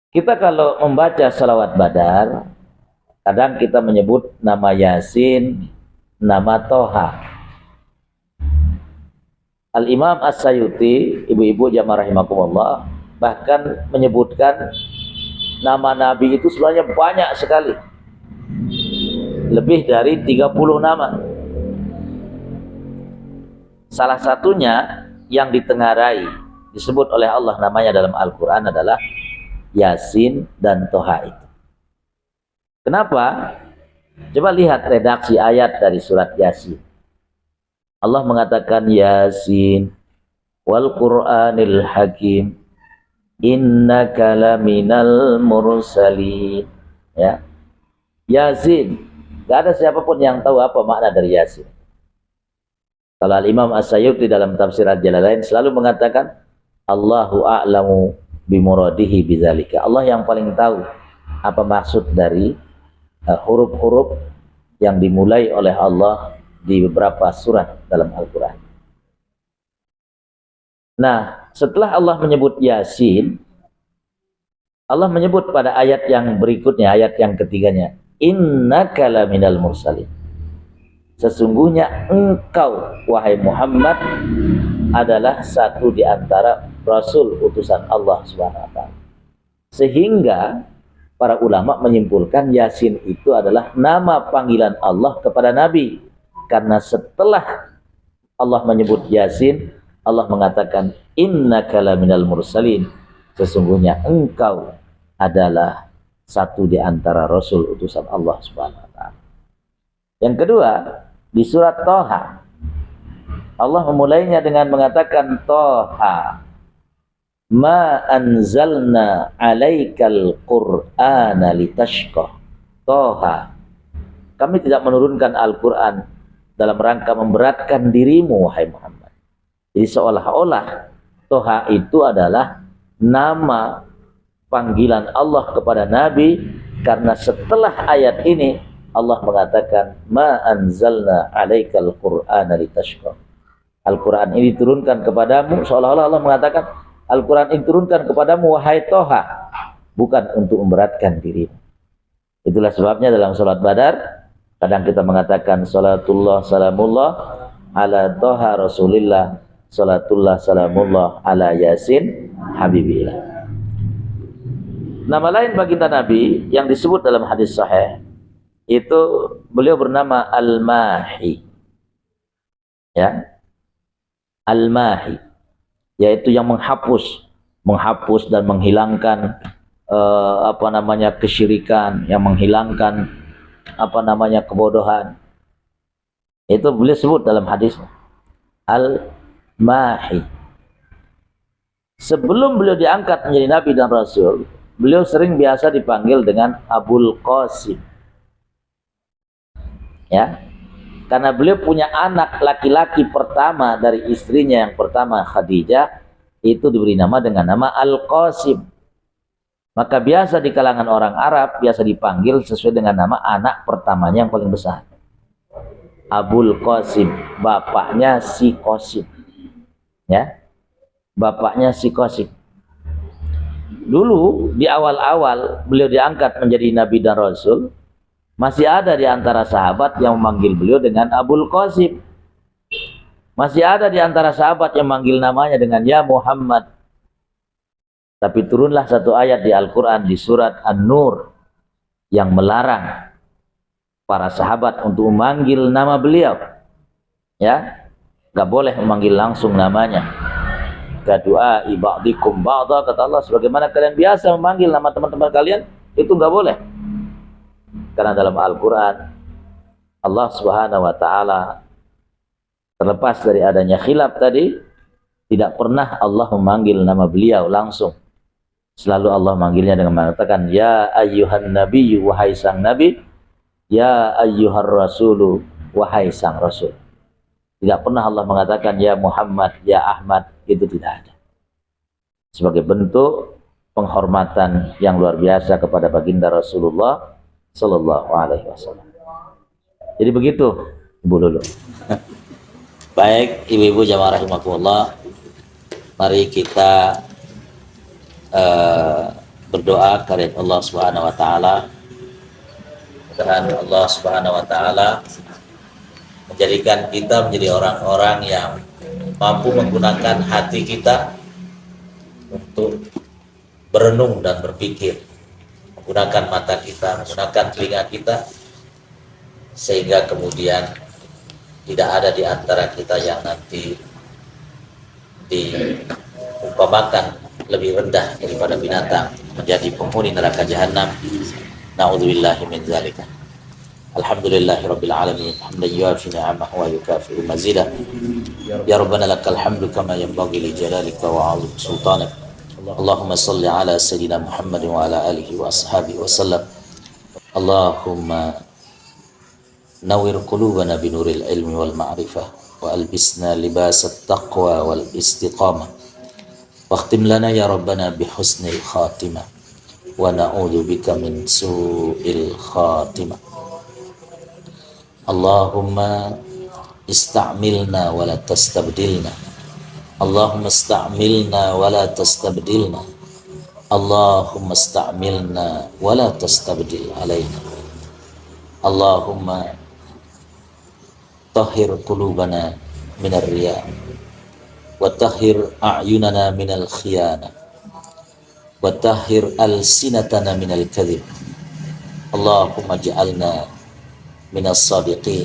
Kita kalau membaca salawat Badar, kadang kita menyebut nama Yasin, nama Toha. Al-Imam As-Sayuti, ibu-ibu jamaah rahimakumullah, bahkan menyebutkan nama Nabi itu sebenarnya banyak sekali, lebih dari 30 nama. Salah satunya yang ditengarai disebut oleh Allah namanya dalam Al-Quran adalah Yasin dan Toha itu. Kenapa? Coba lihat redaksi ayat dari surat Yasin. Allah mengatakan Yasin wal Qur'anil Hakim innaka laminal mursalin. Ya, Yasin, gak ada siapapun yang tahu apa makna dari Yasin. Kalau Al-Imam As-Sayuti dalam tafsir Al-Jalalain selalu mengatakan Allahu a'lamu bimuradihi bidzalika. Allah yang paling tahu apa maksud dari huruf-huruf yang dimulai oleh Allah di beberapa surat dalam Al-Quran. Nah, setelah Allah menyebut Yasin, Allah menyebut pada ayat yang berikutnya, ayat yang ketiganya, innaka laminal mursalin. Sesungguhnya engkau, wahai Muhammad, adalah satu di antara Rasul utusan Allah SWT. Sehingga para ulama menyimpulkan Yasin itu adalah nama panggilan Allah kepada Nabi. Karena setelah Allah menyebut Yasin, Allah mengatakan innaka laminal mursalin. Sesungguhnya engkau adalah satu di antara Rasul utusan Allah SWT. Yang kedua, di surat Toha, Allah memulainya dengan mengatakan Toha ma anzalna alaikal qur'ana litashqa. Toha, kami tidak menurunkan Al-Quran dalam rangka memberatkan dirimu, wahai Muhammad. Jadi seolah-olah Toha itu adalah nama panggilan Allah kepada Nabi, karena setelah ayat ini Allah mengatakan ma anzalna alaikal qur'ana litashqa. Al-Quran ini diturunkan kepadamu, seolah-olah Allah mengatakan Al-Quran ini diturunkan kepadamu wahai Toha, bukan untuk memberatkan dirimu. Itulah sebabnya dalam salat Badar kadang kita mengatakan salatullah salamullah ala Toha Rasulillah, salatullah salamullah ala Yasin Habibillah. Nama lain baginda Nabi yang disebut dalam hadis sahih itu beliau bernama Al-Mahi. Ya. Al-Mahi, yaitu yang menghapus dan menghilangkan kesyirikan, yang menghilangkan kebodohan. Itu beliau sebut dalam hadis Al-Mahi. Sebelum beliau diangkat menjadi Nabi dan Rasul, beliau sering biasa dipanggil dengan Abul Qasim. Ya, karena beliau punya anak laki-laki pertama dari istrinya yang pertama Khadijah, itu diberi nama dengan nama Al-Qasim. Maka biasa di kalangan orang Arab biasa dipanggil sesuai dengan nama anak pertamanya yang paling besar. Abul Qasim, bapaknya si Qasim. Ya, bapaknya si Qasim. Dulu di awal-awal beliau diangkat menjadi Nabi dan Rasul, masih ada di antara sahabat yang memanggil beliau dengan Abul Qasim. Masih ada di antara sahabat yang memanggil namanya dengan ya Muhammad. Tapi turunlah satu ayat di Al-Quran di surat An-Nur yang melarang para sahabat untuk memanggil nama beliau. Ya, gak boleh memanggil langsung namanya. Kadua ibadikum ba'da, kata Allah, sebagaimana kalian biasa memanggil nama teman-teman kalian, itu gak boleh. Karena dalam Al-Quran Allah Subhanahu wa ta'ala, terlepas dari adanya khilaf tadi, tidak pernah Allah memanggil nama beliau langsung. Selalu Allah manggilnya dengan mengatakan ya ayyuhan nabiyyu, wahai sang nabi, ya ayyuhar rasulu, wahai sang rasul. Tidak pernah Allah mengatakan ya Muhammad, ya Ahmad, itu tidak ada. Sebagai bentuk penghormatan yang luar biasa kepada baginda Rasulullah Sallallahu Alaihi Wasallam. Jadi begitu, Ibu Lulu. Baik, ibu-ibu jamaah rahimakumullah, mari kita berdoa kepada Allah Subhanahu Wa Taala. Mudah-mudahan Allah Subhanahu Wa Taala menjadikan kita menjadi orang-orang yang mampu menggunakan hati kita untuk berenung dan berpikir, menggunakan mata kita, menggunakan telinga kita, sehingga kemudian tidak ada di antara kita yang nanti diumpamakan lebih rendah daripada binatang, menjadi penghuni neraka jahanam. Na'udzubillahi min dzalika. Alhamdulillahirabbil alamin, hamdan yuafi ni'amahu wa yukafi'u mazidah. Ya Rabbana lakal hamdu kama yanbaghi li jalalika wa 'azimi sultanik. Allahumma salli ala sayyidina Muhammad wa ala alihi wa ashabihi wa sallam. Allahumma nawwir qulubana binuril ilmi wal ma'rifah wa albisna libasat taqwa wal istiqamah. Wakhtim lana ya Rabbana bihusnil khatimah wa na'udzu bika min su'il khatimah. Allahumma ista'milna wa la tastabdilna. Allahumma ista'milna wa la tastabdilna. Allahumma ista'milna wa la tastabdil alaina. Allahumma tahhir qulubana minar riya wa tahhir a'yunana minal khiyana wa tahhir alsinatana minal kadhib. Allahumma ja'alna minas sadiqin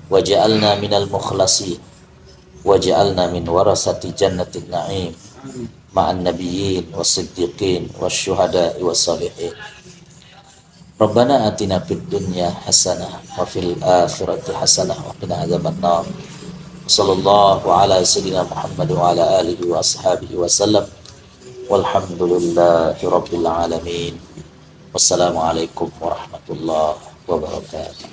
waj'alna minal mukhlasin waj'alna min warasati jannatin na'im ma'an nabiyyin was-siddiqin wasyuhada'i was-salihin. Rabbana atina fid dunya hasanah wa fil akhirati hasanah wa qina adzabannar. Sallallahu ala sayyidina Muhammad wa ala alihi wa ashabihi wa sallam. Walhamdulillahi rabbil alamin. Wassalamualaikum warahmatullahi wabarakatuh.